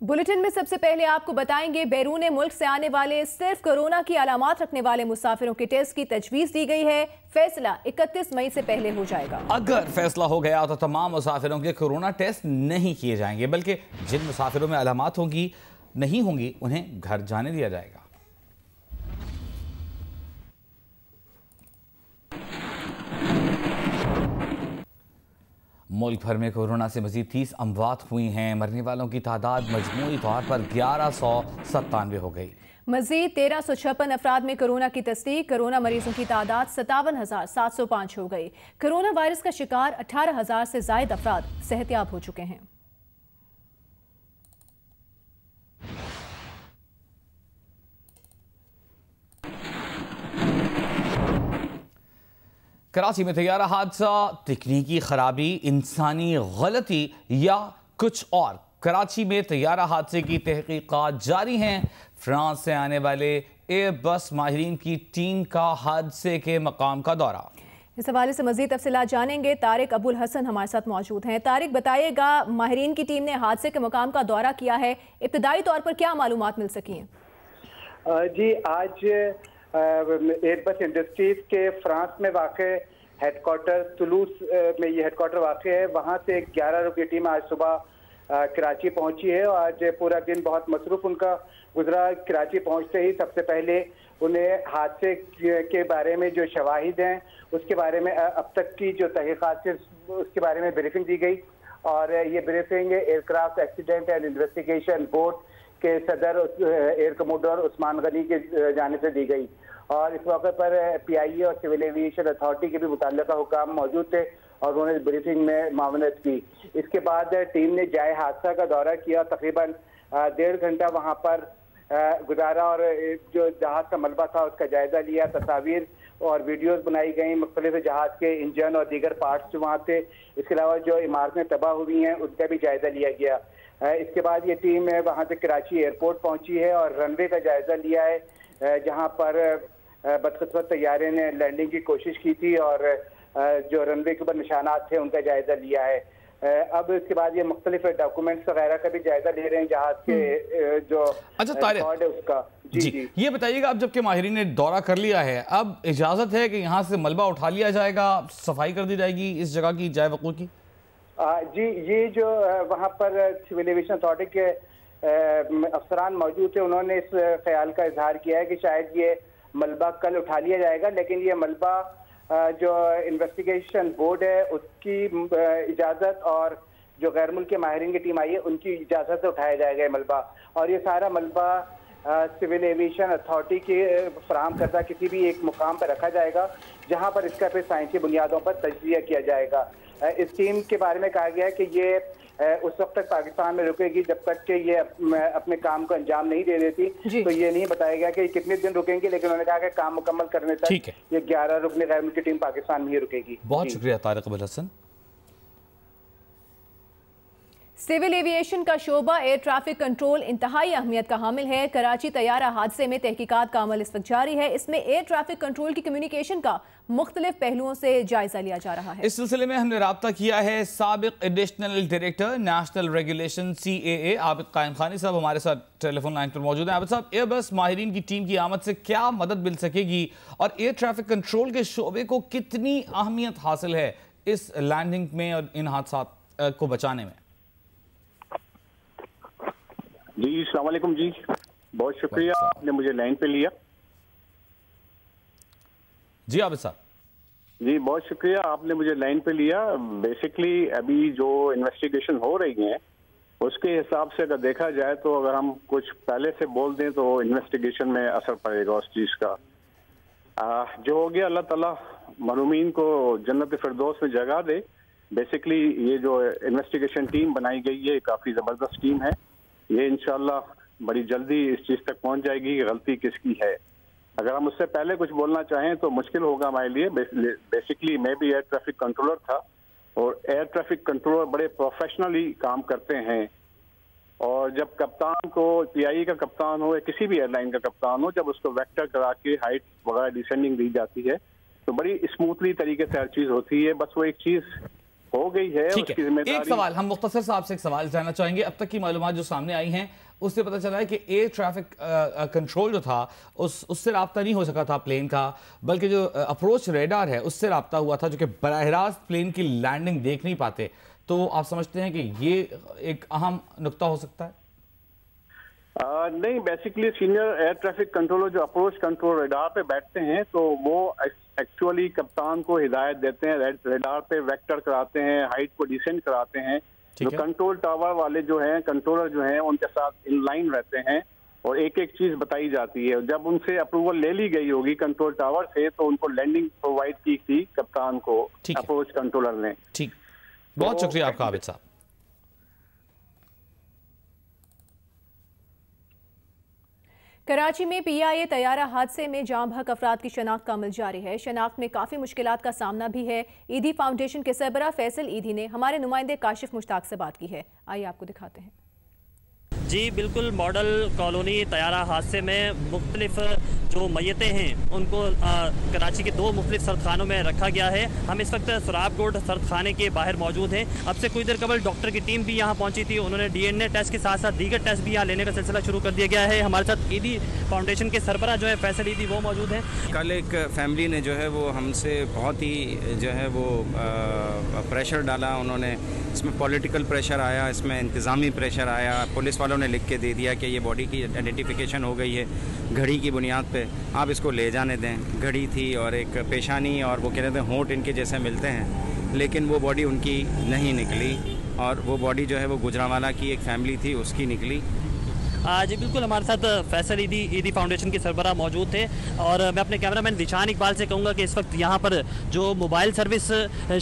Bulletin में सबसे पहले आपको बताएंगे, बैरून मुल्क से आने वाले सिर्फ कोरोना की अलामात रखने वाले मुसाफिरों के टेस्ट की तजवीज़ दी गई है। फैसला 31 मई से पहले हो जाएगा। अगर फैसला हो गया तो तमाम मुसाफिरों के कोरोना टेस्ट नहीं किए जाएंगे, बल्कि जिन मुसाफिरों में अलामात नहीं होंगी उन्हें घर जाने दिया जाएगा। मुल्क भर में कोरोना से मजीद 30 अमवात हुई हैं। मरने वालों की तादाद मजमूई तौर पर 1197 हो गई। मजीद 1356 अफराद में कोरोना की तस्दीक। कोरोना मरीजों की तादाद 57,705 हो गई। कोरोना वायरस का शिकार 18,000 से जायद अफराद सेहतयाब हो चुके हैं। कराची में तैयारा हादसा, तकनीकी खराबी, इंसानी गलती या कुछ और। कराची में तैयारा हादसे की तहकीकात जारी हैं। फ्रांस से आने वाले एयरबस माहिरीन की टीम का हादसे के मकाम का दौरा। इस हवाले से मजीद तफसीलात जानेंगे। तारिक अबुल हसन हमारे साथ मौजूद हैं। तारिक, बताइएगा, माहिरीन की टीम ने हादसे के मकाम का दौरा किया है, इब्तदाई तौर पर क्या मालूमात मिल सकी हैं? जी, आज एयरबस इंडस्ट्रीज के फ्रांस में वाक़ हेडक्वार्टर तुलूस में ये हेडक्वार्टर वाक़ है। वहाँ से 11 रुपये टीम आज सुबह कराची पहुँची है और आज पूरा दिन बहुत मसरूफ़ उनका गुजरा। कराची पहुँचते ही सबसे पहले उन्हें हादसे के बारे में जो शवाहिद हैं उसके बारे में अब तक की जो तहक़ीक़ात है उसके बारे में ब्रीफिंग दी गई। और ये briefing aircraft accident and investigation board के सदर एयर कमोडोर उस्मान गनी के जाने से दी गई। और इस मौके पर PIA और सिविल एविएशन अथॉरिटी के भी मुतल्लिका हुकाम मौजूद थे और उन्होंने ब्रीफिंग में मामलत की। इसके बाद टीम ने जाए हादसा का दौरा किया, तकरीबन 1.5 घंटा वहाँ पर गुजारा और जो जहाज़ का मलबा था उसका जायजा लिया। तस्वीर और वीडियोस बनाई गई मुख्तलिफ जहाज़ के इंजन और दीगर पार्ट्स जो वहाँ थे। इसके अलावा जो इमारतें तबाह हुई हैं उसका भी जायजा लिया गया। इसके बाद ये टीम वहाँ से कराची एयरपोर्ट पहुँची है और रनवे का जायजा लिया है, जहाँ पर बदकिस्मत तैयारे ने लैंडिंग की कोशिश की थी और जो रनवे के ऊपर निशानात थे उनका जायजा लिया है। अब इसके बाद ये मुख्तलिफ डॉक्यूमेंट्स वगैरह का भी जायजा ले रहे हैं जहाज के जो रिकॉर्ड है उसका। जी, ये बताइएगा, अब जबकि माहिरीन ने दौरा कर लिया है, अब इजाजत है कि यहाँ से मलबा उठा लिया जाएगा, सफाई कर दी जाएगी इस जगह की जाए वक़ूअ की? जी, ये जो वहाँ पर सिविल एविएशन अथॉरिटी के अफसरान मौजूद थे उन्होंने इस ख्याल का इजहार किया है कि शायद ये मलबा कल उठा लिया जाएगा, लेकिन ये मलबा जो इन्वेस्टिगेशन बोर्ड है उसकी इजाज़त और जो गैर मुल्की माहिरीन की टीम आई है उनकी इजाज़त से उठाया जाएगा ये मलबा। और ये सारा मलबा सिविल एविएशन अथॉरिटी के फराहम करदा किसी भी एक मुकाम पर रखा जाएगा जहाँ पर इसका फिर साइंसी बुनियादों पर तजज़िया किया जाएगा। इस टीम के बारे में कहा गया है कि ये उस वक्त तक पाकिस्तान में रुकेगी जब तक कि ये अपने काम को अंजाम नहीं दे देती। तो ये नहीं बताया गया कि कितने दिन रुकेंगे, लेकिन उन्होंने कहा कि काम मुकम्मल करने तक ये 11 रुकने गैर मुल्की टीम पाकिस्तान में ही रुकेगी। बहुत शुक्रिया तारिक अबुल हसन। सिविल एविएशन का शोबा एयर ट्रैफिक कंट्रोल इंतहाई अहमियत का हामिल है। कराची तैयारा हादसे में तहकीकात का अमल इस वक्त जारी है। इसमें एयर ट्रैफिक कंट्रोल की कम्युनिकेशन का मुख्तलिफ पहलुओं से जायजा लिया जा रहा है। इस सिलसिले में हमने राब्ता किया है साबिक additional director national regulation CAA Abid कायम खानी साहब हमारे साथ टेलीफोन लाइन पर मौजूद हैं। आबिद साहब, एयरबस माहिरीन की टीम की आमद से क्या मदद मिल सकेगी और एयर ट्रैफिक कंट्रोल के शोबे को कितनी अहमियत हासिल है इस लैंडिंग में और इन हादसा को बचाने में? जी, अस्सलाम वालेकुम जी, बहुत शुक्रिया आपने मुझे लाइन पे लिया। जी आबिद साहब। जी, बहुत शुक्रिया आपने मुझे लाइन पे लिया। बेसिकली अभी जो इन्वेस्टिगेशन हो रही है उसके हिसाब से अगर देखा जाए तो अगर हम कुछ पहले से बोल दें तो इन्वेस्टिगेशन में असर पड़ेगा उस चीज़ का। जो हो गया अल्लाह ताला मरहूमीन को जन्नत फिरदौस में जगह दे। बेसिकली ये जो इन्वेस्टिगेशन टीम बनाई गई है काफ़ी ज़बरदस्त टीम है। ये इंशाल्लाह बड़ी जल्दी इस चीज़ तक पहुंच जाएगी कि गलती किसकी है। अगर हम उससे पहले कुछ बोलना चाहें तो मुश्किल होगा हमारे लिए। बेसिकली मैं भी एयर ट्रैफिक कंट्रोलर था और एयर ट्रैफिक कंट्रोलर बड़े प्रोफेशनली काम करते हैं। और जब कप्तान को PIA का कप्तान हो या किसी भी एयरलाइन का कप्तान हो, जब उसको वेक्टर करा के हाइट वगैरह डिसेंडिंग दी जाती है तो बड़ी स्मूथली तरीके से हर चीज़ होती है। बस वो एक चीज़ हो गई है, ठीक उसकी है। जिम्मेदारी। एक सवाल हम मुख्तसर साहब से एक सवाल जानना चाहेंगे। अब तक की मालूमात जो सामने आई हैं उससे पता चला है कि एयर ट्रैफिक कंट्रोल जो था उससे राब्ता नहीं हो सका था प्लेन का, बल्कि जो अप्रोच रेडार है उससे राब्ता हुआ था, जो कि बराह रास्त प्लेन की लैंडिंग देख नहीं पाते। तो आप समझते हैं कि ये एक अहम नुक्ता हो सकता है? नहीं, basically senior air traffic controller जो अप्रोच कंट्रोल रेडार पे बैठते हैं तो वो एक्चुअली कप्तान को हिदायत देते हैं, रेडार पे वेक्टर कराते हैं, हाइट को डिसेंड कराते हैं। जो कंट्रोल टावर वाले जो हैं, कंट्रोलर जो हैं, उनके साथ इन लाइन रहते हैं और एक एक चीज बताई जाती है। जब उनसे अप्रूवल ले ली गई होगी कंट्रोल टावर से तो उनको लैंडिंग प्रोवाइड की थी कप्तान को अप्रोच कंट्रोलर ने। ठीक, बहुत शुक्रिया आपका आबिद साहब। कराची में पीआईए तैयारा हादसे में जाम बहक अफराद की शनाख्त का अमल जारी है। शनाख्त में काफ़ी मुश्किलात का सामना भी है। ईदी फाउंडेशन के सरबरा फैसल ईदी ने हमारे नुमाइंदे काशिफ मुश्ताक से बात की है। आइए आपको दिखाते हैं। जी बिल्कुल, मॉडल कॉलोनी तैयारा हादसे में मुख्तलिफ जो मैयतें हैं उनको कराची के 2 मुख्तलिफ सर्दखानों में रखा गया है। हम इस वक्त सुराब गोड सर्दखाने के बाहर मौजूद हैं। अब से कुछ देर कबल डॉक्टर की टीम भी यहाँ पहुँची थी। उन्होंने DNA टेस्ट के साथ साथ दीगर टेस्ट भी यहाँ लेने का सिलसिला शुरू कर दिया गया है। हमारे साथ ईदी फाउंडेशन के सरबरा जो है फैसल ईदी वो मौजूद हैं। कल एक फैमिली ने जो है वो हमसे बहुत ही जो है वो प्रेशर डाला। उन्होंने इसमें पॉलिटिकल प्रेशर आया, इसमें इंतज़ामी प्रेशर आया। पुलिस वालों ने लिख के दे दिया कि ये बॉडी की आइडेंटिफिकेशन हो गई है घड़ी की बुनियाद पे, आप इसको ले जाने दें। घड़ी थी और एक पेशानी और वो कह रहे थे होंठ इनके जैसे मिलते हैं, लेकिन वो बॉडी उनकी नहीं निकली और वो बॉडी जो है वो गुजरांवाला की एक फैमिली थी उसकी निकली। जी बिल्कुल, हमारे साथ फैसल ईदी फाउंडेशन के सरबराह मौजूद थे और मैं अपने कैमरामैन दिशान इकबाल से कहूँगा कि इस वक्त यहाँ पर जो मोबाइल सर्विस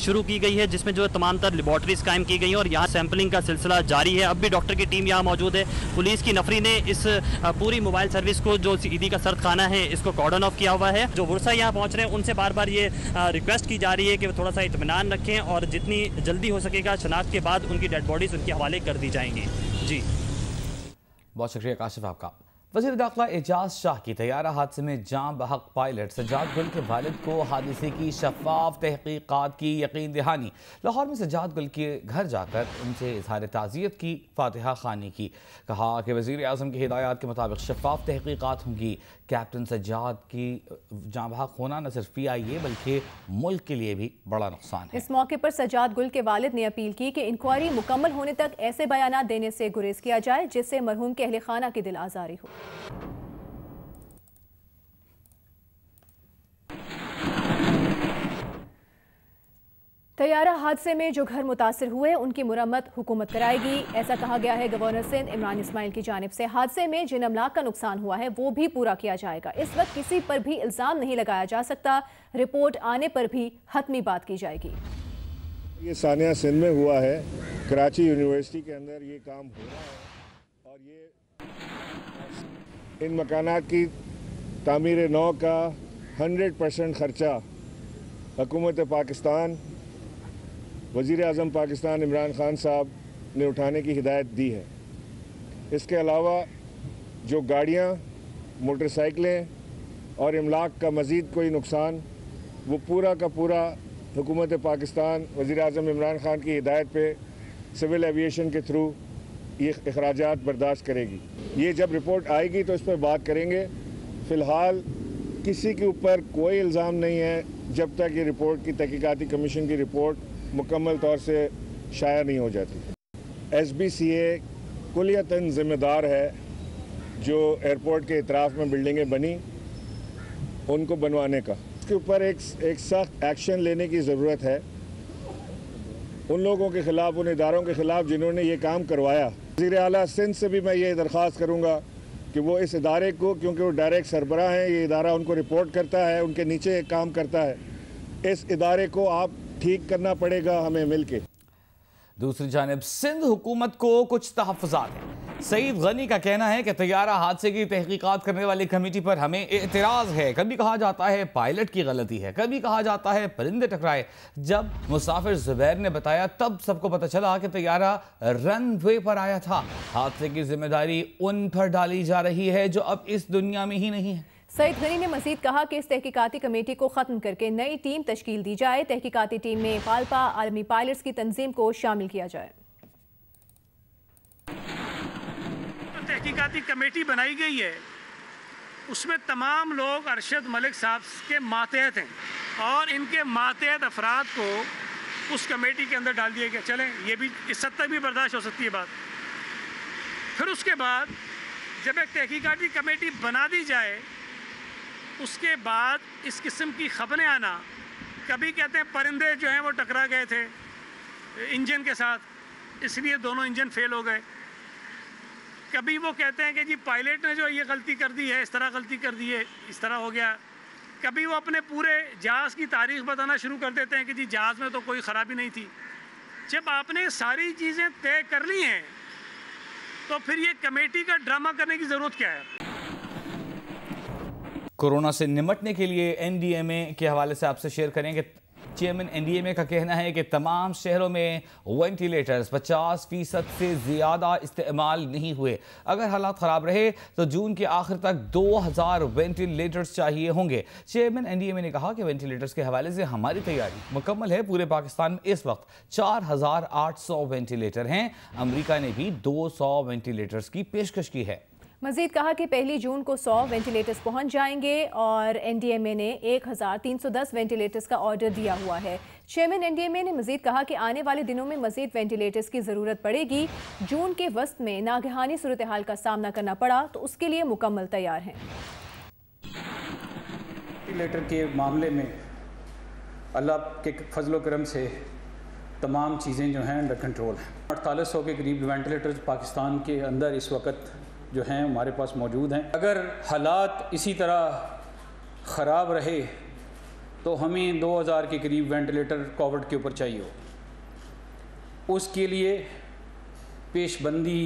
शुरू की गई है जिसमें जो तमाम तर लेबॉर्ट्रीज कायम की गई हैं और यहाँ सैम्पलिंग का सिलसिला जारी है। अब भी डॉक्टर की टीम यहाँ मौजूद है। पुलिस की नफरी ने इस पूरी मोबाइल सर्विस को, जो ईदी का सर्दखाना है, इसको कॉर्डन ऑफ किया हुआ है। जो वर्षा यहाँ पहुँच रहे हैं उनसे बार बार ये रिक्वेस्ट की जा रही है कि वो थोड़ा सा इत्मीनान रखें और जितनी जल्दी हो सकेगा शनाख्त के बाद उनकी डेड बॉडीज़ उनके हवाले कर दी जाएंगी। जी बहुत शुक्रिया काशिफ आपका। वज़ीर दाखिला एजाज शाह की तैयारा हादसे में जाम बहक पायलट सज्जाद गुल के वालिद को हादसे की शफाफ तहकीकात की यकीन दहानी। लाहौर में सज्जाद गुल के घर जाकर उनसे इजहार ताज़ियत की, फातिहा खानी की। कहा कि वज़ीर आज़म की हिदायत के मुताबिक शफाफ तहकीकात होंगी। कैप्टन सज्जाद की जाम बहक होना न सिर्फ PIA बल्कि मुल्क के लिए भी बड़ा नुकसान है। इस मौके पर सज्जाद गुल के वालिद ने अपील की कि इंक्वायरी मुकम्मल होने तक ऐसे बयानात देने से गुरेज किया जाए जिससे मरहूम के अहले खाना की दिल आज़ारी हो। तैयारा हादसे में जो घर मुतासिर हुए उनकी मुरम्मत हुकूमत कराएगी, ऐसा कहा गया है गवर्नर सिंध इमरान इस्माइल की जानिब से। हादसे में जिन अमलाक का नुकसान हुआ है वो भी पूरा किया जाएगा। इस वक्त किसी पर भी इल्ज़ाम नहीं लगाया जा सकता। रिपोर्ट आने पर भी हतमी बात की जाएगी। ये सानिया सिंध में हुआ है, कराची यूनिवर्सिटी के अंदर ये काम हो रहा है और ये इन मकानात की तामीर नौ का 100% ख़र्चा हुकूमत पाकिस्तान, वज़ीर आज़म पाकिस्तान इमरान खान साहब ने उठाने की हिदायत दी है। इसके अलावा जो गाड़ियाँ, मोटरसाइकिलें और इमलाक का मज़ीद कोई नुकसान, वो पूरा का पूरा हुकूमत पाकिस्तान वज़ीर आज़म इमरान खान की हिदायत पे सिविल एविएशन के थ्रू ये अखराजात बर्दाश्त करेगी। ये जब रिपोर्ट आएगी तो इस पर बात करेंगे। फ़िलहाल किसी के ऊपर कोई इल्ज़ाम नहीं है जब तक ये रिपोर्ट की तहकीकाती कमीशन की रिपोर्ट मुकम्मल तौर से शाया नहीं हो जाती। SBCA कुलियतन ज़िम्मेदार है जो एयरपोर्ट के इतराफ़ में बिल्डिंगें बनी उनको बनवाने का। इसके ऊपर एक सख्त एक्शन लेने की ज़रूरत है उन लोगों के ख़िलाफ़, उन इदारों के ख़िलाफ़ जिन्होंने ये काम करवाया। वज़ीर आला सिंध से भी मैं ये दरख्वास्त करूँगा कि वो इस इदारे को, क्योंकि वो डायरेक्ट सरबराह हैं, ये इदारा उनको रिपोर्ट करता है, उनके नीचे एक काम करता है, इस इदारे को आप ठीक करना पड़ेगा हमें मिलके। दूसरी जानिब सिंध हुकूमत को कुछ तहफ़्फ़ुज़ात हैं। सईद गनी का कहना है कि तैयारा हादसे की तहकीकात करने वाली कमेटी पर हमें एतराज़ है। कभी कहा जाता है पायलट की गलती है, कभी कहा जाता है परिंदे टकराए। जब मुसाफिर ज़ुबैर ने बताया तब सबको पता चला कि तैयारा रनवे पर आया था। हादसे की जिम्मेदारी उन पर डाली जा रही है जो अब इस दुनिया में ही नहीं है। सईद गनी ने मजीद कहा कि इस तहकीकाती कमेटी को ख़त्म करके नई टीम तश्कील दी जाए। तहकीकाती टीम में फाल्पा आलमी पायलट्स की तंजीम को शामिल किया जाए। तो तहकीकाती कमेटी बनाई गई है, उसमें तमाम लोग अरशद मलिक साहब के मातहत हैं और इनके मातहत अफराद को उस कमेटी के अंदर डाल दिया गया। चलें, ये भी इस हद तक भी बर्दाश्त हो सकती है बात। फिर उसके बाद जब एक तहकीकाती कमेटी बना दी जाए, उसके बाद इस किस्म की खबरें आना, कभी कहते हैं परिंदे जो हैं वो टकरा गए थे इंजन के साथ, इसलिए दोनों इंजन फेल हो गए। कभी वो कहते हैं कि जी पायलट ने जो ये गलती कर दी है, इस तरह गलती कर दी है, इस तरह हो गया। कभी वो अपने पूरे जहाज़ की तारीख बताना शुरू कर देते हैं कि जी जहाज़ में तो कोई ख़राबी नहीं थी। जब आपने सारी चीज़ें तय कर ली हैं तो फिर ये कमेटी का ड्रामा करने की ज़रूरत क्या है? कोरोना से निपटने के लिए एनडीएमए के हवाले से आपसे शेयर करेंगे। चेयरमैन एनडीएमए का कहना है कि तमाम शहरों में वेंटिलेटर्स 50% से ज़्यादा इस्तेमाल नहीं हुए। अगर हालात ख़राब रहे तो जून के आखिर तक 2000 वेंटिलेटर्स चाहिए होंगे। चेयरमैन एनडीएमए ने कहा कि वेंटिलेटर्स के हवाले से हमारी तैयारी मुकम्मल है। पूरे पाकिस्तान में इस वक्त 4800 वेंटिलेटर हैं। अमरीका ने भी 200 वेंटिलेटर्स की पेशकश की है। मजीद कहा कि 1 जून को 100 वेंटिलेटर्स पहुंच जाएंगे और एनडीएमए ने 1310 वेंटिलेटर्स का ऑर्डर दिया हुआ है। चेयरमैन एनडीएमए ने मजीद कहा कि आने वाले दिनों में मजीद वेंटिलेटर्स की ज़रूरत पड़ेगी। जून के वस्त में नागहानी सूरत हाल का सामना करना पड़ा तो उसके लिए मुकम्मल तैयार हैं। वेंटिलेटर के मामले में अल्लाह के फजलो करम से तमाम चीज़ें जो हैं अंडर कंट्रोल हैं। 4800 के करीब वेंटिलेटर्स पाकिस्तान के अंदर इस वक्त जो हैं हमारे पास मौजूद हैं। अगर हालात इसी तरह ख़राब रहे तो हमें 2000 के करीब वेंटिलेटर कोविड के ऊपर चाहिए हो। उसके लिए पेशबंदी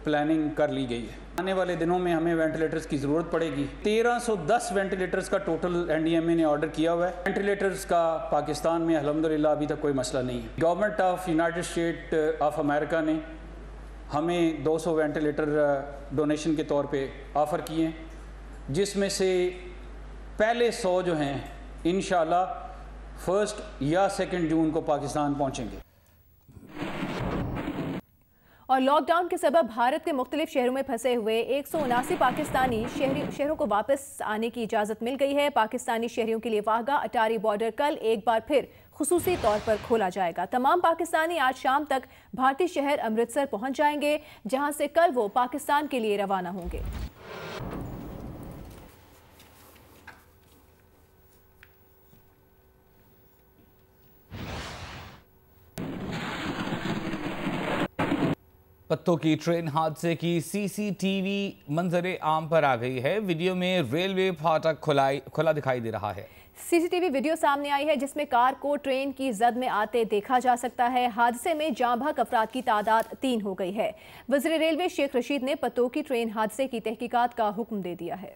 प्लानिंग कर ली गई है। आने वाले दिनों में हमें वेंटिलेटर्स की ज़रूरत पड़ेगी। 1310 वेंटिलेटर्स का टोटल एनडीएमए ने ऑर्डर किया हुआ है। वेंटिलेटर्स का पाकिस्तान में अल्हम्दुलिल्लाह अभी तक कोई मसला नहीं है। Government of United state of America ने हमें 200 वेंटिलेटर डोनेशन के तौर पे ऑफ़र किए हैं, जिसमें से पहले 100 जो हैं इंशाअल्लाह 1 या 2 जून को पाकिस्तान पहुंचेंगे। और लॉकडाउन के सबब भारत के मुख्तलिफ शहरों में फंसे हुए 179 पाकिस्तानी शहरों को वापस आने की इजाज़त मिल गई है। पाकिस्तानी शहरियों के लिए वाघा अटारी बॉर्डर कल एक बार फिर खुसूसी तौर पर खोला जाएगा। तमाम पाकिस्तानी आज शाम तक भारतीय शहर अमृतसर पहुंच जाएंगे, जहां से कल वो पाकिस्तान के लिए रवाना होंगे। पत्तों की ट्रेन हादसे की सीसीटीवी मंजरे आम पर आ गई है। वीडियो में रेलवे फाटक खुला दिखाई दे रहा है। सीसीटीवी वीडियो सामने आई है जिसमें कार को ट्रेन की जद में आते देखा जा सकता है। हादसे में जाँ बहक अफराद की तादाद 3 हो गई है। वज़ीर रेलवे शेख रशीद ने पत्तों की ट्रेन हादसे की तहकीकात का हुक्म दे दिया है।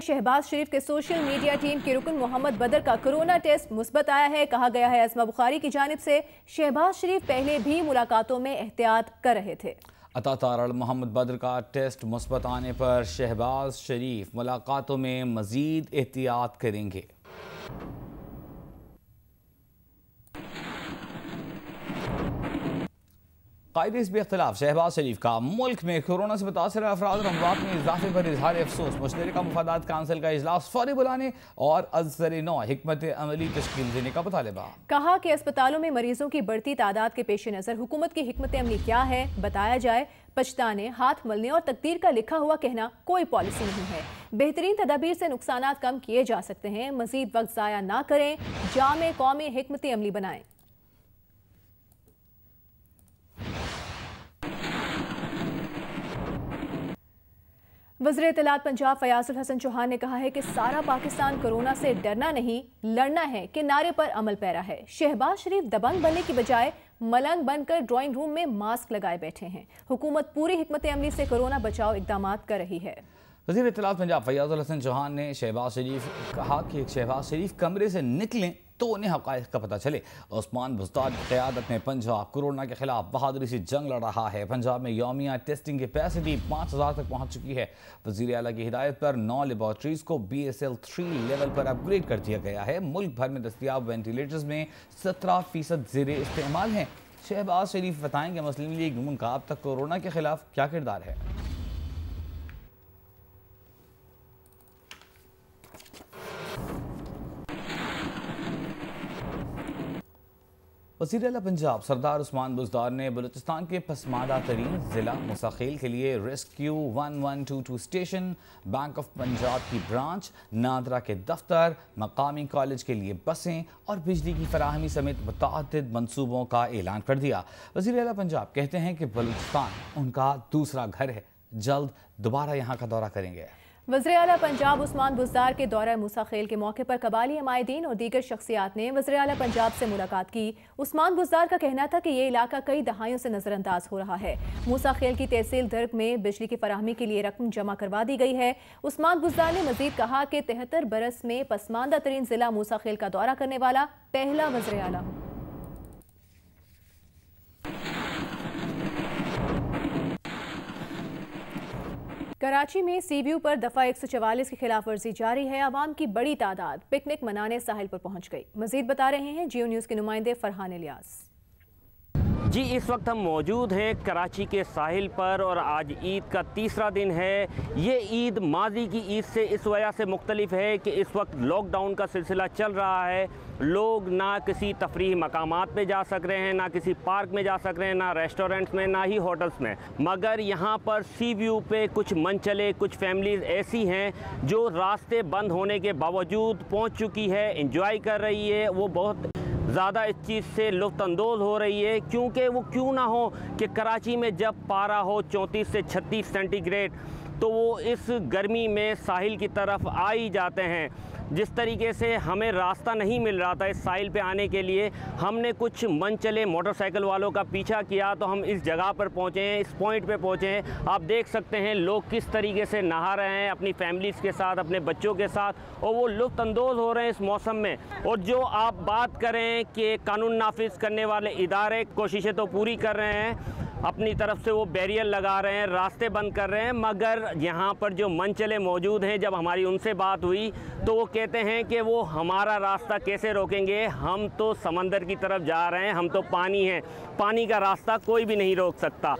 शहबाज शरीफ के सोशल मीडिया टीम के रुकन मोहम्मद बदर का कोरोना टेस्ट मुस्बत आया है। कहा गया है अज़मा बुखारी की जानिब से शहबाज शरीफ पहले भी मुलाकातों में एहतियात कर रहे थे। अता तारड़ मोहम्मद बदर का टेस्ट मुस्बत आने पर शहबाज शरीफ मुलाकातों में मजीद एहतियात करेंगे। कायदे इस इख्तिलाफ शहबाज शरीफ का मुल्क में कोरोना से मुतासर अफराद और अमवात में इजाफे पर इजहार अफसोस। मुश्तरका मुफादात काउंसिल का इजलास फौरी बुलाने और अज़र-ए-नौ हिकमत अमली तश्कील देने का मुतालबा। कहा कि अस्पतालों में मरीजों की बढ़ती तादाद के पेश नज़र हुकूमत की हिकमत अमली क्या है बताया जाए। पछताने, हाथ मलने और तकदीर का लिखा हुआ कहना कोई पॉलिसी नहीं है। बेहतरीन तदाबीर से नुकसानात कम किए जा सकते हैं। मजीद वक्त ज़ाया ना करें, जामे कौमी हिकमत अमली बनाएं। वज़ीर इत्तलात पंजाब फयाजुल हसन चौहान ने कहा है कि सारा पाकिस्तान कोरोना से डरना नहीं लड़ना है के नारे पर अमल पैरा है। शहबाज शरीफ दबंग बनने की बजाय मलंग बनकर ड्राइंग रूम में मास्क लगाए बैठे हैं। हुकूमत पूरी हिकमत अमली से कोरोना बचाव इक़दाम कर रही है। वज़ीर इत्तलात पंजाब फयाजुल हसन चौहान ने शहबाज शरीफ कहा कि शहबाज शरीफ कमरे से निकलें तो उन्हें हक़ाइक़ का पता चले। उस्मान बुज़दार की क़यादत में पंजाब कोरोना के खिलाफ बहादुरी से जंग लड़ रहा है। पंजाब में यौमिया टेस्टिंग कैपेसिटी 5000 तक पहुँच चुकी है। वज़ीर आला की हिदायत पर 9 लेबॉर्ट्रीज़ को BSL 3 लेवल पर अपग्रेड कर दिया गया है। मुल्क भर में दस्तियाब वेंटिलेटर्स में 17% ज़ेरे इस्तेमाल हैं। शहबाज शरीफ बताएंगे मुस्लिम लीग नून का अब तक कोरोना के खिलाफ क्या किरदार है। वज़ीर आला पंजाब सरदार उस्मान बुज़दार ने बलूचिस्तान के पसमानदा तरीन ज़िला मुसाखेल के लिए rescue 1122 station, bank of Punjab की ब्रांच, नादरा के दफ्तर, मकामी कॉलेज के लिए बसें और बिजली की फराहमी समेत मुतअद्दिद मनसूबों का ऐलान कर दिया। वज़ीर आला पंजाब कहते हैं कि बलूचिस्तान उनका दूसरा घर है, जल्द दोबारा यहाँ का दौरा करेंगे। वज़ीर आला पंजाब उस्मान बुज़दार के दौरा मुसाखेल के मौके पर कबाली हमायदीन और दीगर शख्सियात ने वज़ीर आला पंजाब से मुलाकात की। उस्मान बुज़दार का कहना था कि ये इलाका कई दहाइयों से नज़रअंदाज हो रहा है। मुसाखेल की तहसील दर्ग में बिजली की फराहमी के लिए रकम जमा करवा दी गई है। उस्मान बुज़दार ने मज़ीद कहा कि 73 बरस में पसमानदा तरीन ज़िला मुसाखेल का दौरा करने वाला पहला वज़ीर आला हूँ। कराची में CBU पर दफ़ा 144 की खिलाफ वर्जी जारी है। आवाम की बड़ी तादाद पिकनिक मनाने साहिल पर पहुंच गई। मजीद बता रहे हैं जियो न्यूज़ के नुमाइंदे फरहान इलियास। जी, इस वक्त हम मौजूद हैं कराची के साहिल पर और आज ईद का तीसरा दिन है। ये ईद माजी की ईद से इस वजह से मुख्तलिफ है कि इस वक्त लॉकडाउन का सिलसिला चल रहा है। लोग ना किसी तफरीही मकामात पे जा सक रहे हैं, ना किसी पार्क में जा सक रहे हैं, ना रेस्टोरेंट्स में, ना ही होटल्स में। मगर यहाँ पर CBU पे कुछ मनचले, कुछ फैमिलीज़ ऐसी हैं जो रास्ते बंद होने के बावजूद पहुँच चुकी है, इंजॉय कर रही है। वो बहुत ज़्यादा इस चीज़ से लुत्फ़अंदोज़ हो रही है, क्योंकि वो क्यों ना हो कि कराची में जब पारा हो 34 से 36 सेंटीग्रेड तो वो इस गर्मी में साहिल की तरफ आ ही जाते हैं। जिस तरीके से हमें रास्ता नहीं मिल रहा था इस साहिल पे आने के लिए, हमने कुछ मनचले मोटरसाइकिल वालों का पीछा किया तो हम इस जगह पर पहुँचे हैं, इस पॉइंट पे पहुँचे हैं। आप देख सकते हैं लोग किस तरीके से नहा रहे हैं अपनी फैमिलीज़ के साथ, अपने बच्चों के साथ, और वो लुत्फ़अंदोज़ हो रहे हैं इस मौसम में। और जो आप बात करें कि कानून नाफिज करने वाले इदारे कोशिशें तो पूरी कर रहे हैं, अपनी तरफ से वो बैरियर लगा रहे हैं, रास्ते बंद कर रहे हैं, मगर यहाँ पर जो मनचले मौजूद हैं, जब हमारी उनसे बात हुई तो वो कहते हैं कि वो हमारा रास्ता कैसे रोकेंगे, हम तो समंदर की तरफ जा रहे हैं, हम तो पानी हैं, पानी का रास्ता कोई भी नहीं रोक सकता।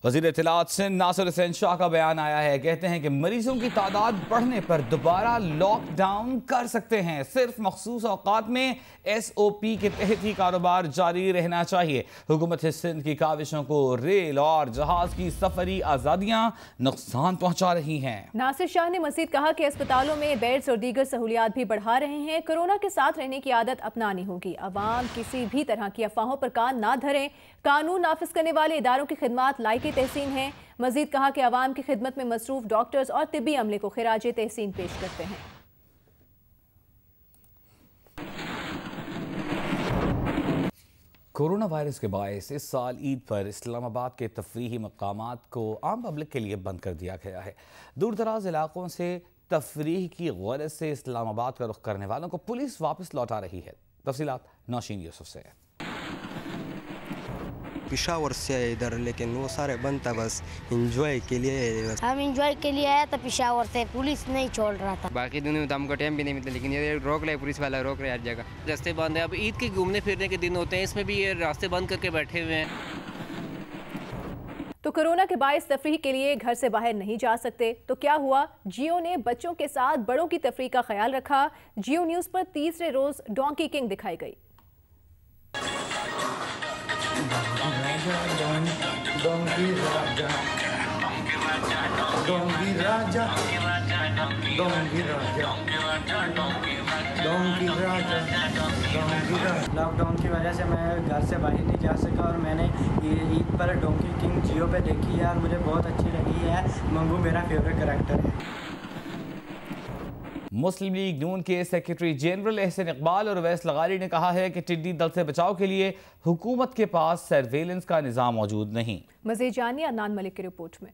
वज़ीर इत्तलात सिंध नासिर हुसैन शाह का बयान आया है। कहते हैं कि मरीजों की तादाद बढ़ने पर दोबारा लॉकडाउन कर सकते हैं, सिर्फ मखसूस औकात में SOP के तहत ही कारोबार जारी रहना चाहिए। हुकूमत सिंध की काविशों को रेल और जहाज की सफरी आज़ादियाँ नुकसान पहुँचा रही हैं। नासिर शाह ने मज़ीद कहा कि अस्पतालों में बेड्स और दीगर सहूलियात भी बढ़ा रहे हैं। कोरोना के साथ रहने की आदत अपनानी होगी। अवाम किसी भी तरह की अफवाहों पर कान ना धरें। कानून नाफिज करने वाले इदारों की खिदमत लायक तहसीन है। मजीद कहा कि अवाम की खिदमत में मसरूफ डॉक्टर्स और तिब्बी अमले को खिराज तहसीन पेश करते हैं। कोरोना वायरस के बायस इस साल ईद पर इस्लामाबाद के तफरीही मकामात को आम पब्लिक के लिए बंद कर दिया गया है। दूर दराज इलाकों से तफरीह की गरज से इस्लामाबाद का रुख करने वालों को पुलिस वापस लौटा रही है। तफसीलात नौशीन यूसुफ से। पेशावर से इधर, लेकिन वो सारे बंद था, बस एंजॉय के लिए। हम एंजॉय के लिए आया था पेशावर से, पुलिस नहीं छोड़ रहा था। बाकी दिनों में तो हमको टाइम भी नहीं मिलता, लेकिन ये रोक रहे पुलिस वाला, रोक रहे हर जगह। रास्ते बंद है, अब ईद के घूमने फिरने के दिन होते हैं, इसमें भी ये रास्ते बंद करके बैठे हुए हैं। तो कोरोना के बायस तफरीह के लिए घर से बाहर नहीं जा सकते तो क्या हुआ? जियो ने बच्चों के साथ बड़ों की तफरीह का ख्याल रखा। जियो न्यूज़ पर तीसरे रोज डोंकी किंग दिखाई गई। लॉकडाउन की वजह से मैं घर से बाहर नहीं जा सका और मैंने ये ईद पर डोंकी किंग जियो पे देखी है और मुझे बहुत अच्छी लगी है। मंगू मेरा फेवरेट कैरेक्टर है। मुस्लिम लीग नून के सेक्रेटरी जनरल एहसन इकबाल और अवैस लगारी ने कहा है कि टिड्डी दल से बचाव के लिए हुकूमत के पास सर्वेलेंस का निज़ाम मौजूद नहीं। मज़ीद जानिए अदनान मलिक की रिपोर्ट में।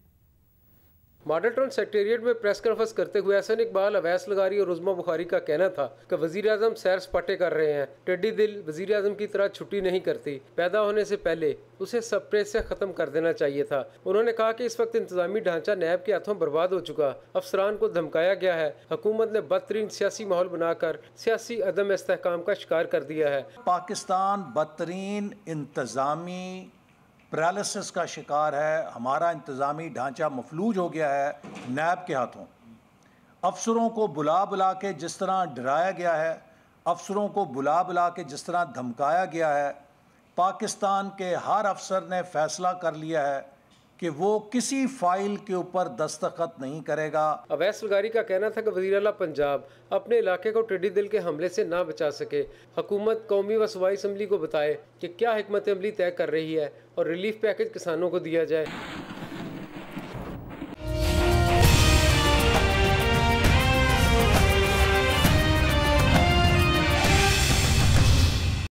मॉडल टाउन सेक्रेटेरिएट में प्रेस कॉन्फ्रेंस करते हुए एहसन इकबाल, अवैस लगारी और उज़मा बुखारी का कहना था कि वज़ीर आज़म सैर सपाटे कर रहे हैं। टेढ़ी दिल वज़ीर आज़म की तरह छुट्टी नहीं करती, पैदा होने से पहले उसे सप्रेस से ख़त्म कर देना चाहिए था। उन्होंने कहा कि इस वक्त इंतजामी ढांचा नैब के हाथों बर्बाद हो चुका, अफसरान को धमकाया गया है, हुकूमत ने बदतरीन सियासी माहौल बनाकर सियासी अदम इस्तेहकाम का शिकार कर दिया है। पाकिस्तान बदतरीन इंतजामी पैरालिसिस का शिकार है। हमारा इंतज़ामी ढांचा मफलूज हो गया है नैब के हाथों। अफसरों को बुला बुला के जिस तरह डराया गया है, अफसरों को बुला बुला के जिस तरह धमकाया गया है, पाकिस्तान के हर अफसर ने फैसला कर लिया है कि वो किसी फाइल के ऊपर दस्तखत नहीं करेगा। अवैस लगारी का कहना था कि वज़ीर आला पंजाब अपने इलाके को टेढ़ी दिल के हमले से ना बचा सके। हुकूमत कौमी व सूबाई असम्बली को बताए कि क्या हिकमत अमली तय कर रही है और रिलीफ पैकेज किसानों को दिया जाए।